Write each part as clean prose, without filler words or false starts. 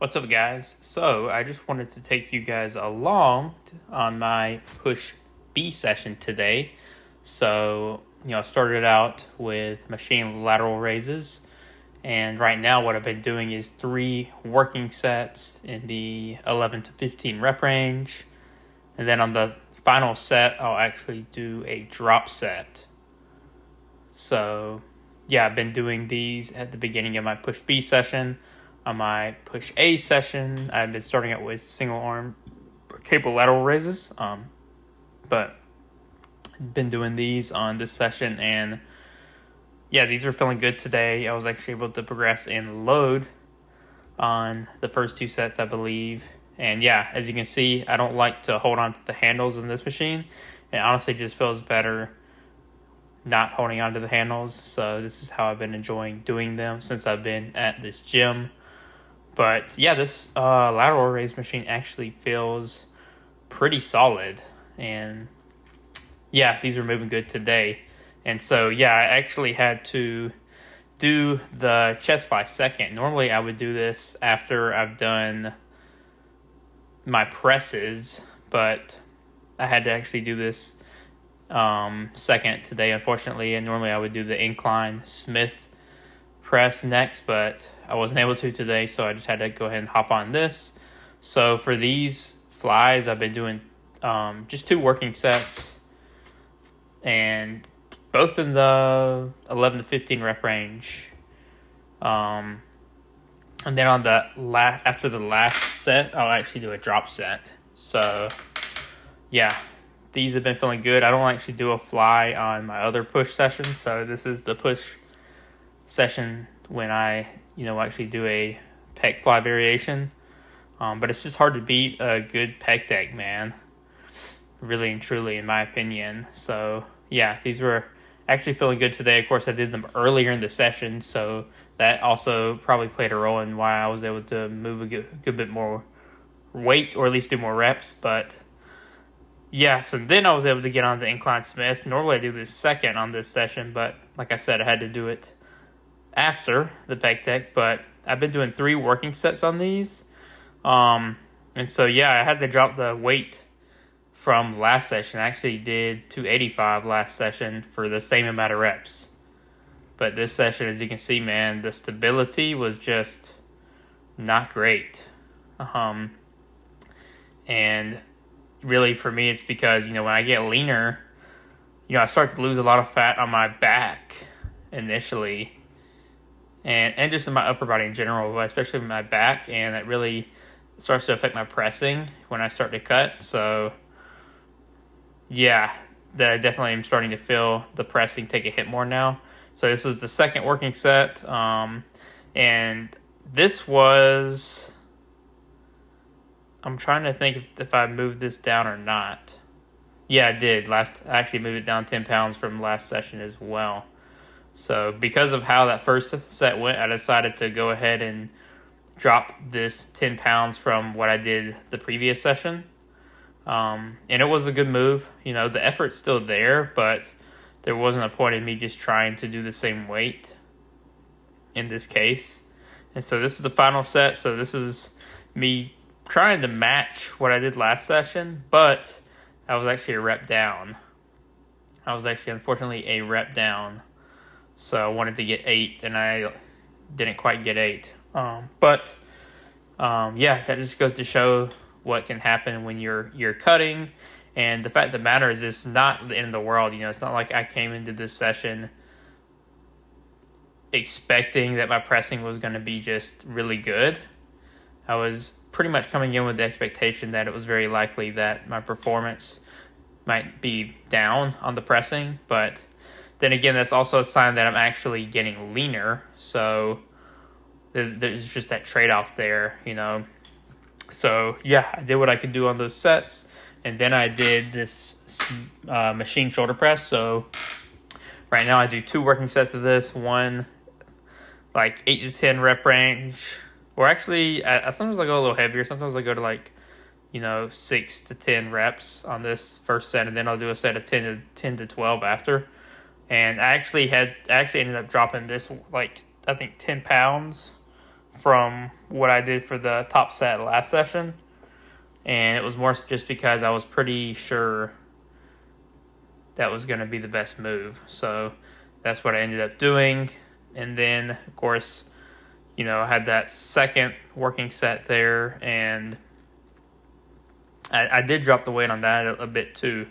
What's up, guys? So, I just wanted to take you guys along on my push B session today. So, I started out with machine lateral raises, and right now, what I've been doing is 3 working sets in the 11 to 15 rep range, and then on the final set, I'll actually do a drop set. So, yeah, I've been doing these at the beginning of my push B session. On my push A session, I've been starting out with single arm cable lateral raises, but been doing these on this session, and yeah, these are feeling good today. I was actually able to progress in load on the first 2 sets, I believe. And yeah, as you can see, I don't like to hold on to the handles in this machine. It honestly just feels better not holding on to the handles. So this is how I've been enjoying doing them since I've been at this gym. But yeah, this lateral raise machine actually feels pretty solid. And yeah, these are moving good today. And so yeah, I actually had to do the chest fly second. Normally I would do this after I've done my presses, but I had to actually do this second today, unfortunately. And normally I would do the Incline Smith press next, but I wasn't able to today, so I just had to go ahead and hop on this. So for these flies, I've been doing just 2 working sets, and both in the 11 to 15 rep range. And then on the after the last set, I'll actually do a drop set. So yeah, these have been feeling good. I don't actually do a fly on my other push session, so this is the push session when I actually do a pec fly variation. But it's just hard to beat a good pec deck, man, really and truly, in my opinion. So yeah, these were actually feeling good today. Of course, I did them earlier in the session, so that also probably played a role in why I was able to move a good bit more weight, or at least do more reps. But yeah, so then I was able to get on the Incline Smith. Normally I do this second on this session, but like I said, I had to do it after the pec deck. But I've been doing 3 working sets on these. And so yeah, I had to drop the weight from last session. I actually did 285 last session for the same amount of reps. But this session, as you can see, man, the stability was just not great. And really for me, it's because, when I get leaner, I start to lose a lot of fat on my back initially. And just in my upper body in general, but especially in my back. And that really starts to affect my pressing when I start to cut. So yeah, that definitely am starting to feel the pressing take a hit more now. So this was the second working set. And this was, I'm trying to think if I moved this down or not. Yeah, I did. I actually moved it down 10 pounds from last session as well. So because of how that first set went, I decided to go ahead and drop this 10 pounds from what I did the previous session. And it was a good move. The effort's still there, but there wasn't a point in me just trying to do the same weight in this case. And so this is the final set. So this is me trying to match what I did last session, but I was actually a rep down. I was actually, unfortunately, a rep down. So I wanted to get 8, and I didn't quite get 8. But yeah, that just goes to show what can happen when you're cutting. And the fact of the matter is, it's not the end of the world. It's not like I came into this session expecting that my pressing was going to be just really good. I was pretty much coming in with the expectation that it was very likely that my performance might be down on the pressing. But then again, that's also a sign that I'm actually getting leaner. So there's just that trade-off there, So yeah, I did what I could do on those sets. And then I did this machine shoulder press. So right now I do 2 working sets of this. One, like 8 to 10 rep range. Or actually, sometimes I go a little heavier. Sometimes I go to 6 to 10 reps on this first set. And then I'll do a set of 10 to 12 after. And I actually ended up dropping this, I think 10 pounds from what I did for the top set last session. And it was more just because I was pretty sure that was going to be the best move. So that's what I ended up doing. And then, of course, I had that second working set there, and I did drop the weight on that a bit too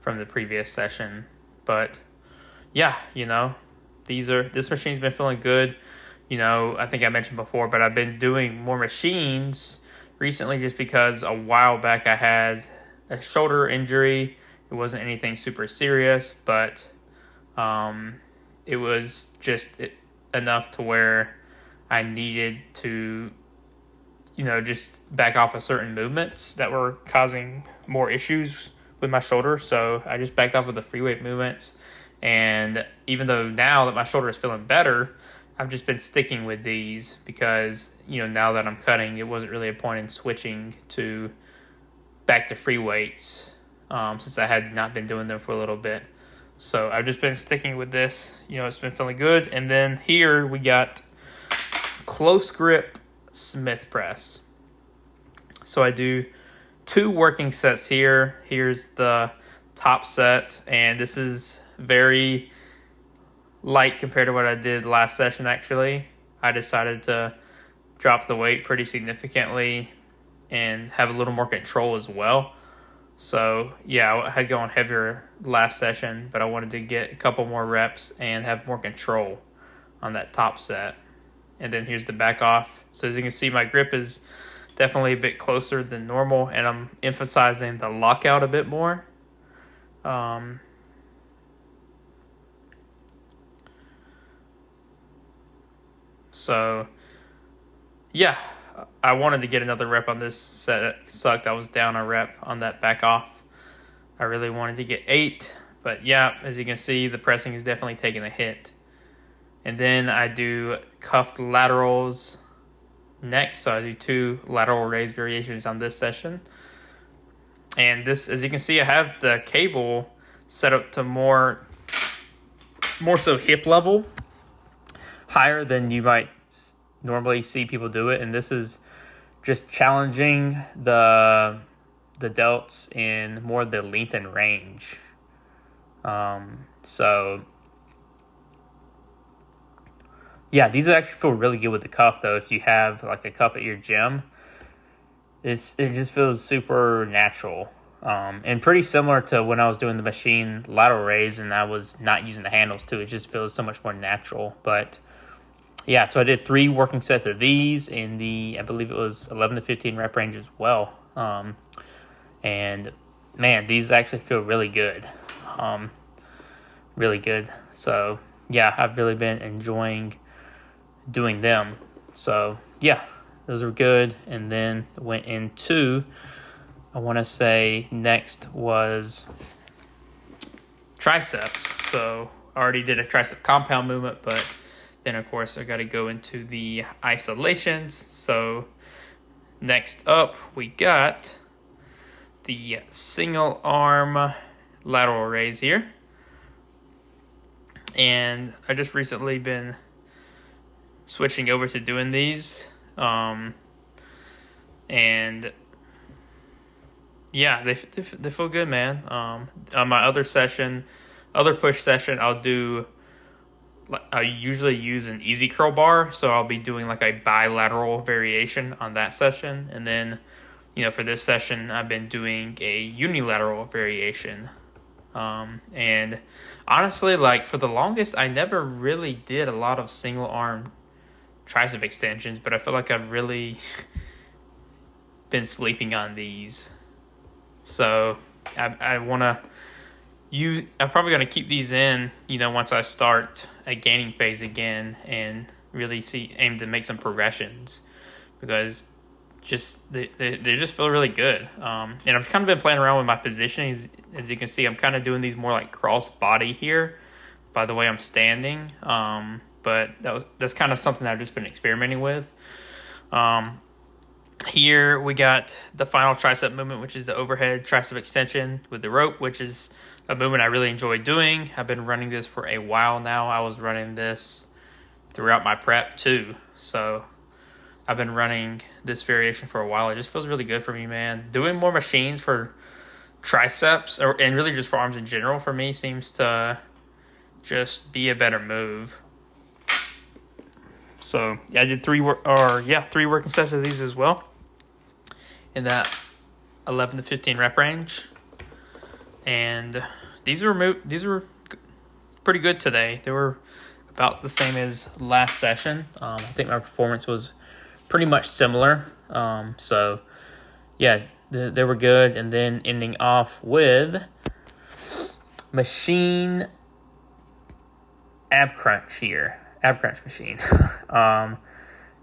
from the previous session. But yeah, this machine's been feeling good. I think I mentioned before, but I've been doing more machines recently just because a while back I had a shoulder injury. It wasn't anything super serious, but it was just enough to where I needed to, just back off of certain movements that were causing more issues with my shoulder. So I just backed off of the free weight movements. And even though now that my shoulder is feeling better, I've just been sticking with these because, now that I'm cutting, it wasn't really a point in switching back to free weights since I had not been doing them for a little bit. So I've just been sticking with this. It's been feeling good. And then here we got close grip Smith press. So I do 2 working sets here. Here's the top set, and this is very light compared to what I did last session. Actually, I decided to drop the weight pretty significantly and have a little more control as well. So yeah, I had gone heavier last session, but I wanted to get a couple more reps and have more control on that top set. And then here's the back off. So as you can see, my grip is definitely a bit closer than normal, and I'm emphasizing the lockout a bit more. So yeah, I wanted to get another rep on this set. It sucked. I was down a rep on that back off. I really wanted to get 8, but yeah, as you can see, the pressing is definitely taking a hit. And then I do cuffed laterals next. So I do 2 lateral raise variations on this session. And this, as you can see, I have the cable set up to more so hip level, higher than you might normally see people do it. And this is just challenging the delts in more the length and range. So yeah, these actually feel really good with the cuff though. If you have like a cuff at your gym, it just feels super natural. And pretty similar to when I was doing the machine lateral raise and I was not using the handles too. It just feels so much more natural. But yeah, so I did 3 working sets of these in I believe it was 11 to 15 rep range as well. And man, these actually feel really good. Really good. So yeah, I've really been enjoying doing them. So yeah, those were good. And then went into, I want to say next was triceps. So I already did a tricep compound movement, but then of course I got to go into the isolations. So next up we got the single arm lateral raise here. And I just recently been switching over to doing these. And yeah, they feel good, man. On my other push session, I usually use an easy curl bar, so I'll be doing like a bilateral variation on that session. And then, for this session, I've been doing a unilateral variation. And honestly, like for the longest, I never really did a lot of single arm tricep extensions, but I feel like I've really been sleeping on these. So I'm probably going to keep these in, once I start a gaining phase again and really aim to make some progressions, because they just feel really good. And I've kind of been playing around with my positioning. As you can see, I'm kind of doing these more like cross body here by the way I'm standing. But that's kind of something that I've just been experimenting with. Here we got the final tricep movement, which is the overhead tricep extension with the rope, which is a movement I really enjoy doing. I've been running this for a while now. I was running this throughout my prep too. So I've been running this variation for a while. It just feels really good for me, man. Doing more machines for triceps and really just for arms in general for me seems to just be a better move. So yeah, I did three working sets of these as well in that 11 to 15 rep range, and these were pretty good today. They were about the same as last session. I think my performance was pretty much similar. So yeah, they were good, and then ending off with machine ab crunch machine.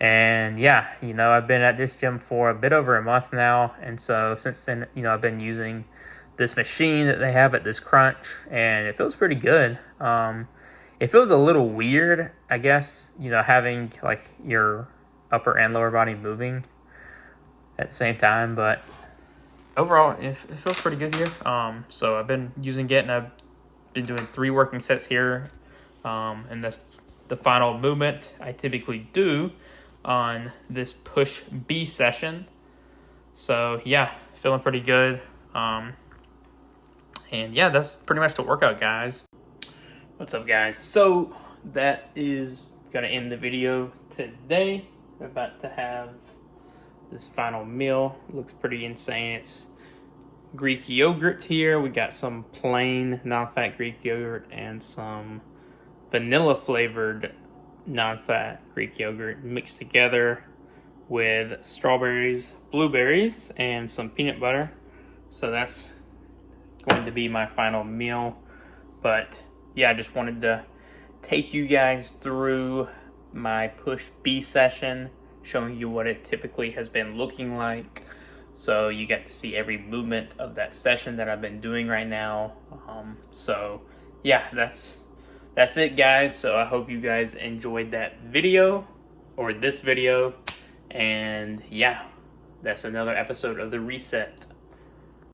And yeah, I've been at this gym for a bit over a month now, and so since then, I've been using this machine that they have at this crunch, and it feels pretty good. It feels a little weird, I guess, having like your upper and lower body moving at the same time, but overall, it feels pretty good here. So I've been using it, and I've been doing 3 working sets here, and that's the final movement I typically do on this push B session. So yeah, feeling pretty good. And yeah, that's pretty much the workout, guys. What's up, guys? So that is gonna end the video today. We're about to have this final meal. It looks pretty insane. It's Greek yogurt here. We got some plain non-fat Greek yogurt and some vanilla flavored non-fat Greek yogurt mixed together with strawberries, blueberries, and some peanut butter. So that's going to be my final meal. But yeah, I just wanted to take you guys through my push B session, showing you what it typically has been looking like. So you get to see every movement of that session that I've been doing right now. So yeah, that's it, guys. So I hope you guys enjoyed that video, or this video. And yeah, that's another episode of The Reset.